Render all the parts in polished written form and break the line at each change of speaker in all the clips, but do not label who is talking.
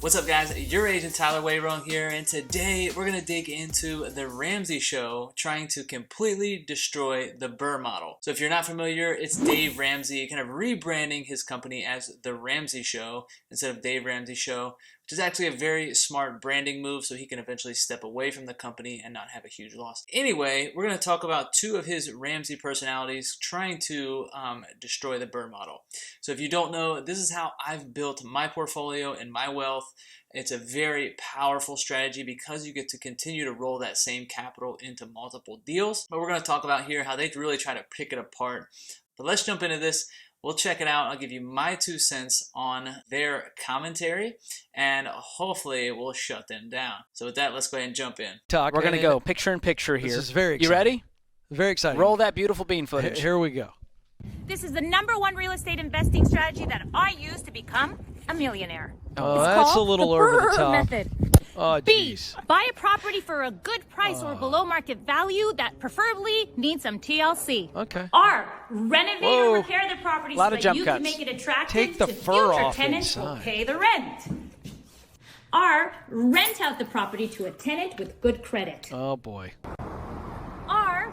What's up, guys? Your agent Tyler Wehrung here, and today we're going to dig into the Ramsey Show trying to completely destroy the BRRRR model. So if you're not familiar, it's Dave Ramsey kind of rebranding his company as the Ramsey Show instead of Dave Ramsey Show, which is actually a very smart branding move so he can eventually step away from the company and not have a huge loss. Anyway, we're going to talk about two of his Ramsey personalities trying to destroy the BRRRR model. So if you don't know, this is how I've built my portfolio and my wealth. It's a very powerful strategy because you get to continue to roll that same capital into multiple deals. But we're going to talk about here how they really try to pick it apart. But let's jump into this. We'll check it out. I'll give you my 2 cents on their commentary, and hopefully we'll shut them down. So with that, let's go ahead and jump in.
We're going to go picture in picture here.
This is very exciting.
You ready?
Very exciting.
Roll that beautiful bean footage.
Here we go.
This is the #1 real estate investing strategy that I use to become a millionaire.
Oh,
It's
that's a
called
little
the
over the
BRRRR
top.
method.
Oh,
B,
jeez.
buy a property for a good price or below market value that preferably needs some TLC.
Okay.
R, renovate
Whoa.
or repair the property
Lot
so
of
that
jump
you
cuts.
can make it attractive
Take the
to
fur
future
off
tenants who
inside.
pay the rent. R, rent out the property to a tenant with good credit.
Oh, boy.
R,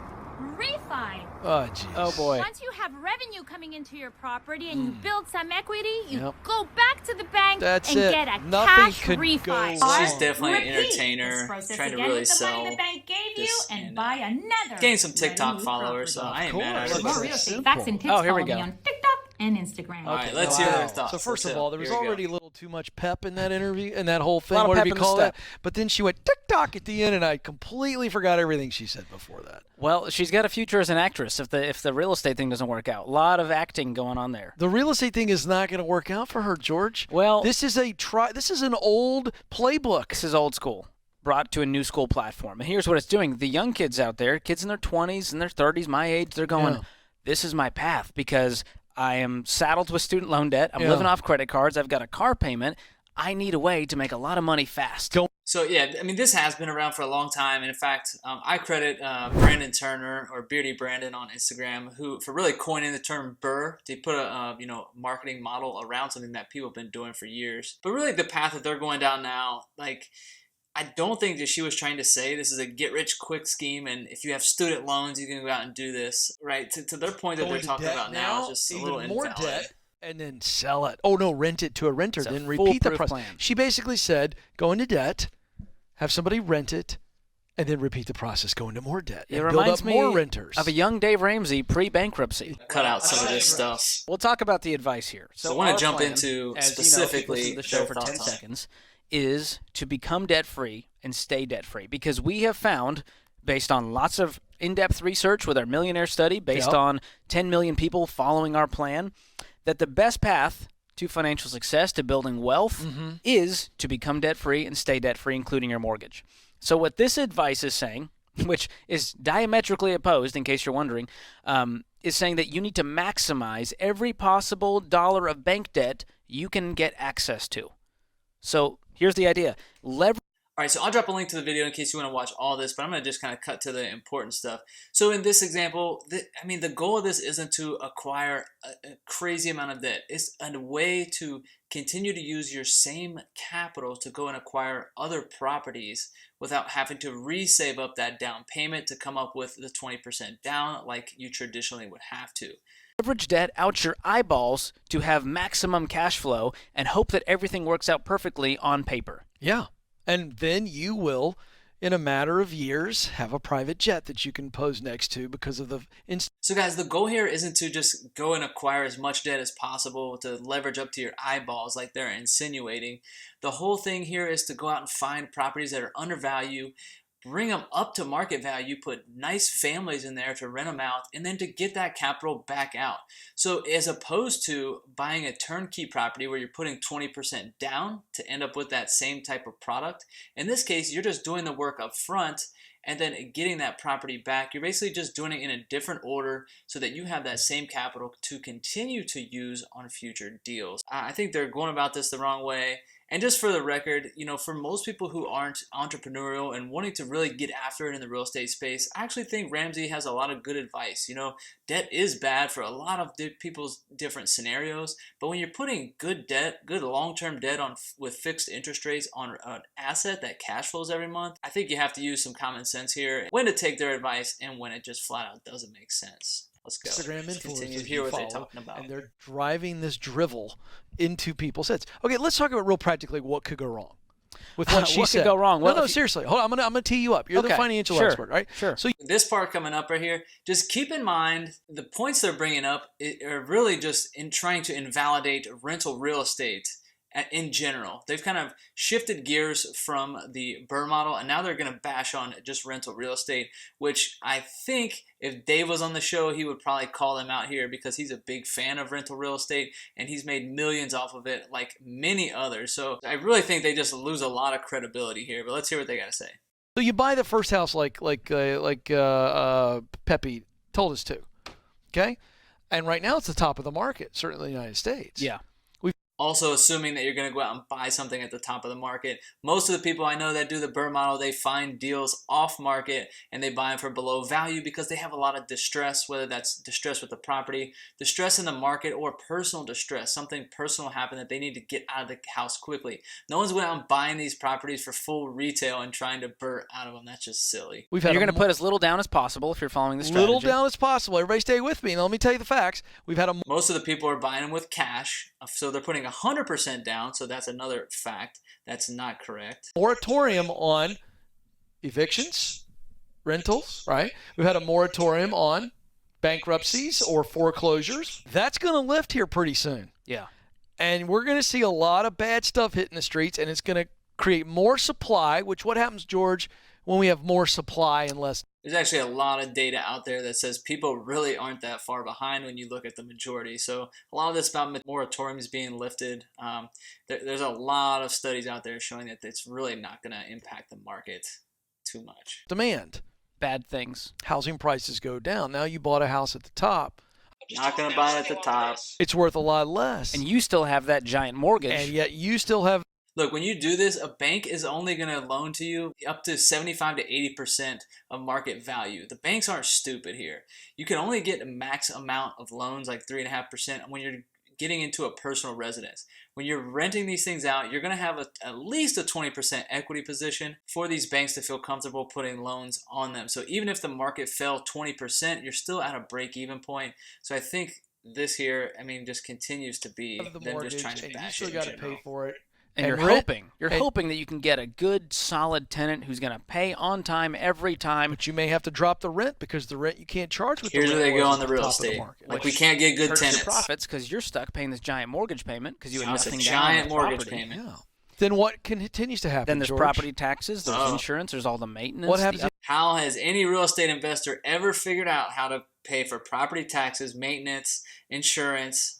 refi.
Oh, jeez.
Oh, boy.
Once you have revenue coming into your property and you build some equity, you
Yep.
go back to the bank
That's
and
it.
get a
Nothing
cash
could
refi.
go
Or
wrong.
She's definitely an
repeat
entertainer,
this process
trying to
again
really
with the
sell
money the bank gave you
this
and
and,
buy another.
Gain some TikTok
brand new
followers, so
property.
I ain't mad at
course.
it.
For more
It's
real estate
simple.
facts and tips,
Oh, here we
follow me
go.
on TikTok and Instagram.
All right, let's hear their thoughts.
So first
Let's
of all, there was
here we go.
already a little too much pep in that interview and that whole thing.
Lot of
What
pep
did you
in the
call that?
step.
But then she went tick-tock at the end, and I completely forgot everything she said before that.
Well, she's got a future as an actress if the real estate thing doesn't work out. A lot of acting going on there.
The real estate thing is not going to work out for her, George.
Well-
this is This is an old playbook.
This is old school, brought to a new school platform. And here's what it's doing. The young kids out there, kids in their 20s and their 30s, my age, they're going,
Yeah.
this is my path because I am saddled with student loan debt. I'm
Yeah.
living off credit cards. I've got a car payment. I need a way to make a lot of money fast.
So yeah, I mean, this has been around for a long time, and in fact, I credit Brandon Turner or Beardy Brandon on Instagram for really coining the term BRRRR to put a marketing model around something that people have been doing for years. But really, the path that they're going down now, like, I don't think that she was trying to say this is a get-rich-quick scheme, and if you have student loans, you can go out and do this, right? To their point that
Going
they're
to
talking
debt
about now is just a
even
little
more
invalid.
debt, and then sell it. Oh no, rent it to a renter,
It's a
then repeat the
foolproof
process.
plan.
She basically said, go into debt, have somebody rent it, and then repeat the process, go into more debt,
It
and build
reminds
up
me
more renters.
of a young Dave Ramsey pre-bankruptcy.
Cut out some of this stuff.
We'll talk about the advice here.
So I want
our
to jump
plan,
into
as
specifically
you know, if you listen to the show
their
for 10
thoughts on it.
seconds, is to become debt-free and stay debt-free. Because we have found, based on lots of in-depth research with our millionaire study, based
Yep.
on 10 million people following our plan, that the best path to financial success, to building wealth, is to become debt-free and stay debt-free, including your mortgage. So what this advice is saying, which is diametrically opposed, in case you're wondering, is saying that you need to maximize every possible dollar of bank debt you can get access to. So here's the idea. Leverage.
All right, so I'll drop a link to the video in case you want to watch all this, but I'm going to just kind of cut to the important stuff. So in this example, the goal of this isn't to acquire a crazy amount of debt. It's a way to continue to use your same capital to go and acquire other properties without having to re-save up that down payment to come up with the 20% down like you traditionally would have to.
Leverage debt out your eyeballs to have maximum cash flow and hope that everything works out perfectly on paper.
Yeah. And then you will, in a matter of years, have a private jet that you can pose next to because of the
So guys, the goal here isn't to just go and acquire as much debt as possible to leverage up to your eyeballs like they're insinuating. The whole thing here is to go out and find properties that are undervalued, bring them up to market value, put nice families in there to rent them out, and then to get that capital back out. So as opposed to buying a turnkey property where you're putting 20% down to end up with that same type of product, in this case, you're just doing the work up front and then getting that property back. You're basically just doing it in a different order so that you have that same capital to continue to use on future deals. I think they're going about this the wrong way. And just for the record, for most people who aren't entrepreneurial and wanting to really get after it in the real estate space, I actually think Ramsey has a lot of good advice. Debt is bad for a lot of people's different scenarios, but when you're putting good debt, good long-term debt on with fixed interest rates on an asset that cash flows every month, I think you have to use some common sense here, when to take their advice and when it just flat out doesn't make sense. Let's go.
Instagram
Let's continue to
influencers
hear what they're
follow,
talking about.
and they're driving this drivel into people's heads. Okay, let's talk about real practically what could go wrong with what she
What
said.
could go wrong? Well,
No, seriously. Hold on. I'm gonna tee you up. You're the
Okay,
financial
sure,
expert, right?
sure.
So
This part coming up right here, just keep in mind the points they're bringing up are really just in trying to invalidate rental real estate in general. They've kind of shifted gears from the BRRRR model, and now they're going to bash on just rental real estate, which I think if Dave was on the show, he would probably call them out here because he's a big fan of rental real estate and he's made millions off of it like many others. So I really think they just lose a lot of credibility here, but let's hear what they got to say.
So you buy the first house like Pepe told us to, okay? And right now it's the top of the market, certainly in the United States.
Yeah.
Also, assuming that you're going to go out and buy something at the top of the market. Most of the people I know that do the BRRRR model, they find deals off market and they buy them for below value because they have a lot of distress, whether that's distress with the property, distress in the market, or personal distress. Something personal happened that they need to get out of the house quickly. No one's going out and buying these properties for full retail and trying to BRRRR out of them. That's just silly.
We've had
You're going to put as little down as possible if you're following the strategy.
little down as possible. Everybody stay with me. Now let me tell you the facts. We've had a
Most of the people are buying them with cash, so they're putting 100% down, so that's another fact. That's not correct.
moratorium on evictions, rentals, right? We've had a moratorium on bankruptcies or foreclosures. That's going to lift here pretty soon.
Yeah.
And we're going to see a lot of bad stuff hitting the streets, and it's going to create more supply, which what happens, George, when we have more supply and less?
There's actually a lot of data out there that says people really aren't that far behind when you look at the majority. So a lot of this about moratoriums being lifted, there's a lot of studies out there showing that it's really not going to impact the market too much.
Demand.
Bad things.
Housing prices go down. Now you bought a house at the top.
Not going to buy it at the top.
It's worth a lot less.
And you still have that giant mortgage.
And yet you still have.
Look, when you do this, a bank is only going to loan to you up to 75 to 80% of market value. The banks aren't stupid here. You can only get a max amount of loans, like 3.5%, when you're getting into a personal residence. When you're renting these things out, you're going to have at least a 20% equity position for these banks to feel comfortable putting loans on them. So even if the market fell 20%, you're still at a break-even point. So I think this here, just continues to be them just trying to bash it in general.
You still got to pay for it.
And you're hoping that you can get a good, solid tenant who's going to pay on time every time.
But you may have to drop the rent because the rent you can't charge with.
Here's
the
where
rent
they go
was
on
at
the real
top of
estate.
market.
We can't get good
hurts
tenants.
your profits because you're stuck paying this giant mortgage payment because you had
It's a
nothing down on
giant
the
mortgage
property.
payment.
Yeah. Then what continues to happen?
Then there's
George?
property taxes, there's
Oh.
insurance, there's all the maintenance.
What happens?
How has any real estate investor ever figured out how to pay for property taxes, maintenance, insurance?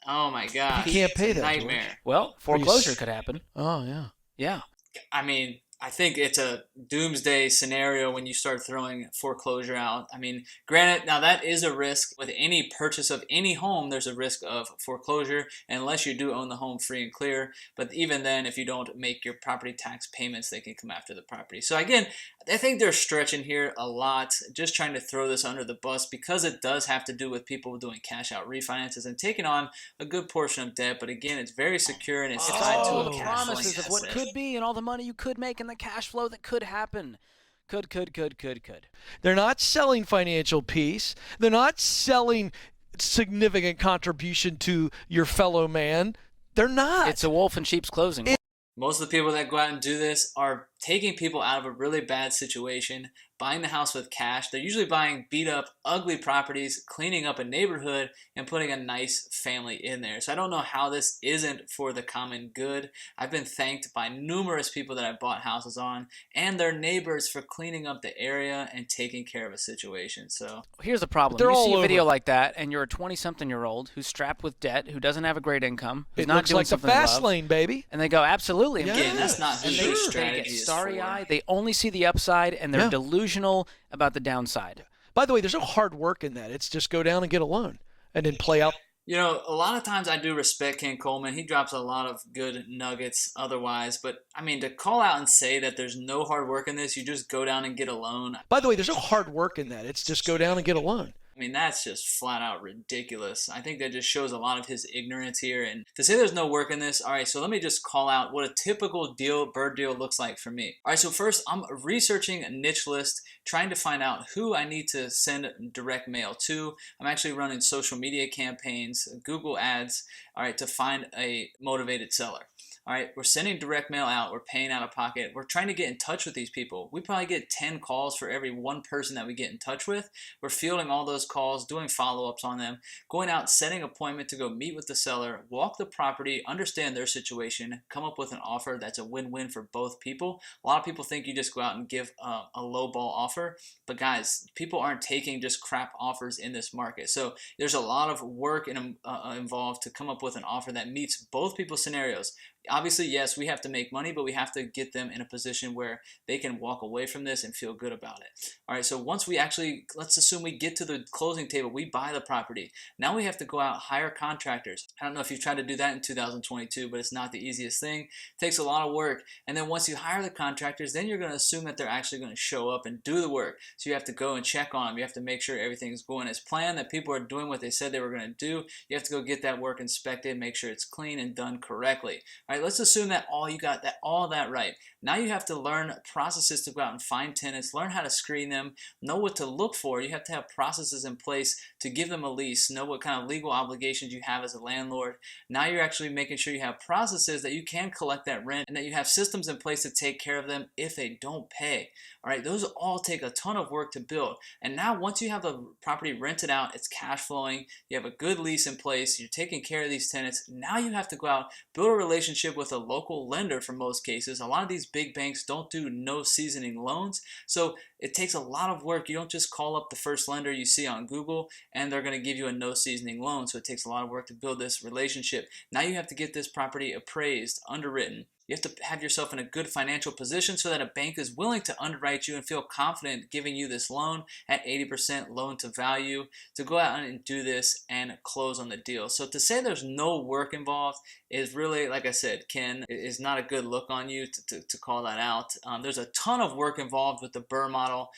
Oh my gosh.
You can't pay
It's a
that,
nightmare.
George.
Well, foreclosure could happen.
Oh yeah.
Yeah.
I think it's a doomsday scenario when you start throwing foreclosure out. Granted, now that is a risk. With any purchase of any home, there's a risk of foreclosure unless you do own the home free and clear. But even then, if you don't make your property tax payments, they can come after the property. So again, I think they're stretching here a lot, just trying to throw this under the bus because it does have to do with people doing cash out refinances and taking on a good portion of debt. But again, it's very secure and it's tied to a cash flowing
Promises of what
asset.
could be and all the money you could make and the cash flow that could happen. Could.
They're not selling financial peace. They're not selling significant contribution to your fellow man. They're not.
It's a wolf in sheep's clothing.
Most of the people that go out and do this are taking people out of a really bad situation, buying the house with cash. They're usually buying beat up, ugly properties, cleaning up a neighborhood, and putting a nice family in there. So I don't know how this isn't for the common good. I've been thanked by numerous people that I bought houses on and their neighbors for cleaning up the area and taking care of a situation. So
Here's the problem.
They're
You
all
see a video
over.
like that, and you're a 20-something-year-old who's strapped with debt, who doesn't have a great income, who's
It
not
looks
doing
like the
something they
fast
love,
lane, baby.
and they go, absolutely. I'm
Yeah.
getting
again, that's not who
and
their
they
strategy
get
is
starry-eyed.
for.
They only see the upside, and they're
Yeah.
delusional about the downside.
By the way, there's no hard work in that. It's just go down and get a loan and then play out
You know, a lot of times I do respect Ken Coleman. He drops a lot of good nuggets otherwise. But, I mean, to call out and say that there's no hard work in this, you just go down and get a loan.
By the way, there's no hard work in that. It's just go down and get a loan.
I mean, that's just flat out ridiculous. I think that just shows a lot of his ignorance here. And to say there's no work in this, all right, so let me just call out what a typical BRRRR deal looks like for me. All right, so first, I'm researching a niche list, trying to find out who I need to send direct mail to. I'm actually running social media campaigns, Google ads, all right, to find a motivated seller. All right, we're sending direct mail out. We're paying out of pocket. We're trying to get in touch with these people. We probably get 10 calls for every one person that we get in touch with. We're fielding all those calls, doing follow-ups on them, going out, setting an appointment to go meet with the seller, walk the property, understand their situation, come up with an offer that's a win-win for both people. A lot of people think you just go out and give a low-ball offer, but guys, people aren't taking just crap offers in this market. So there's a lot of work involved to come up with an offer that meets both people's scenarios. Obviously, yes, we have to make money, but we have to get them in a position where they can walk away from this and feel good about it. All right, so once we actually, let's assume we get to the closing table, we buy the property. Now we have to go out, hire contractors. I don't know if you've tried to do that in 2022, but it's not the easiest thing. It takes a lot of work. And then once you hire the contractors, then you're going to assume that they're actually going to show up and do the work. So you have to go and check on them. You have to make sure everything's going as planned, that people are doing what they said they were going to do. You have to go get that work inspected, make sure it's clean and done correctly. All right, let's assume that you got all that right. Now you have to learn processes to go out and find tenants, learn how to screen them, know what to look for. You have to have processes in place to give them a lease, know what kind of legal obligations you have as a landlord. Now you're actually making sure you have processes that you can collect that rent and that you have systems in place to take care of them if they don't pay. All right, those all take a ton of work to build. And now once you have the property rented out, it's cash flowing, you have a good lease in place, you're taking care of these tenants, now you have to go out, build a relationship with a local lender for most cases. A lot of these big banks don't do no seasoning loans, so it takes a lot of work. You don't just call up the first lender you see on Google and they're going to give you a no seasoning loan, so it takes a lot of work to build this relationship. Now you have to get this property appraised, underwritten. You have to have yourself in a good financial position so that a bank is willing to underwrite you and feel confident giving you this loan at 80% loan to value to go out and do this and close on the deal. So to say there's no work involved is really, like I said, Ken, is not a good look on you to call that out. There's a ton of work involved with the BRRRR model.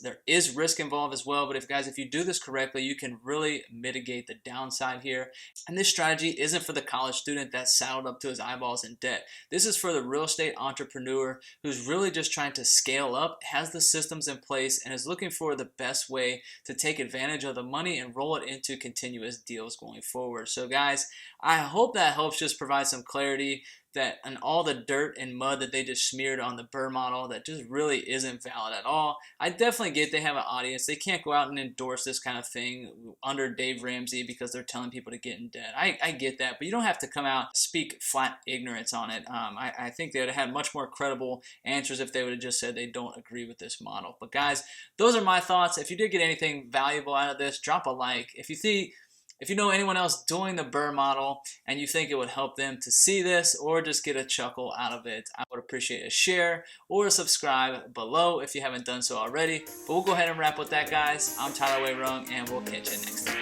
There is risk involved as well, but if you do this correctly, you can really mitigate the downside here. And this strategy isn't for the college student that's saddled up to his eyeballs in debt. This is for the real estate entrepreneur who's really just trying to scale up, has the systems in place, and is looking for the best way to take advantage of the money and roll it into continuous deals going forward. So guys, I hope that helps just provide some clarity and all the dirt and mud that they just smeared on the BRRRR model that just really isn't valid at all. I definitely get they have an audience. They can't go out and endorse this kind of thing under Dave Ramsey because they're telling people to get in debt. I get that, but you don't have to come out speak flat ignorance on it. I think they would have had much more credible answers if they would have just said they don't agree with this model. But guys, those are my thoughts. If you did get anything valuable out of this, drop a like. If you know anyone else doing the BRRRR model and you think it would help them to see this or just get a chuckle out of it, I would appreciate a share or a subscribe below if you haven't done so already. But we'll go ahead and wrap with that, guys. I'm Tyler Wehrung, and we'll catch you next time.